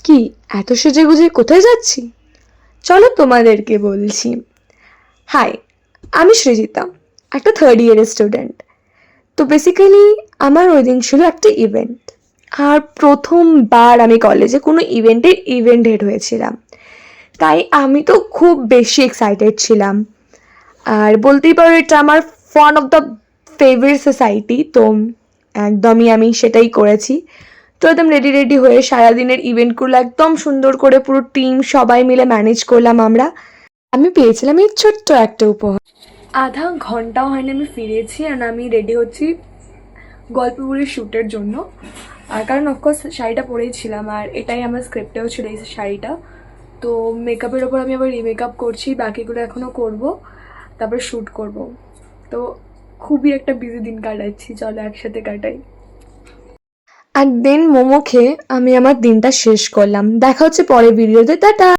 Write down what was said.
কি এত সেজেগুজে কোথায় যাচ্ছি? চলো তোমাদেরকে বলছি। হাই, আমি সৃজিতা, একটা থার্ড ইয়ারের স্টুডেন্ট। তো বেসিক্যালি আমার ওই দিন ছিল একটা ইভেন্ট, আর প্রথমবার আমি কলেজে কোনো ইভেন্ট হেড হয়েছিলাম। তাই আমি তো খুব বেশি এক্সাইটেড ছিলাম। আর বলতেই পারো এটা আমার one of the favourite society, তো একদমই আমি সেটাই করেছি। তো একদম রেডি রেডি হয়ে সারাদিনের ইভেন্টগুলো একদম সুন্দর করে পুরো টিম সবাই মিলে ম্যানেজ করলাম আমরা। আমি পেয়েছিলাম এই ছোট্ট একটা উপহার। আধা ঘন্টাও হয়নি আমি ফিরেছি, আর আমি রেডি হচ্ছি গল্পগুলির শ্যুটের জন্য। আর কারণ অফকোর্স শাড়িটা পরেইছিলাম, আর এটাই আমার স্ক্রিপ্টেও ছিল এই শাড়িটা। তো মেকআপের ওপর আমি আবার রিমেকআপ করছি, বাকিগুলো এখনও করব, তারপর শ্যুট করব। তো খুবই একটা বিজি দিন কাটাচ্ছি, চলো একসাথে কাটাই। আর দেন মোমো খেয়ে আমি আমার দিনটা শেষ করলাম। দেখা হচ্ছে পরের ভিডিওতে, টাটা।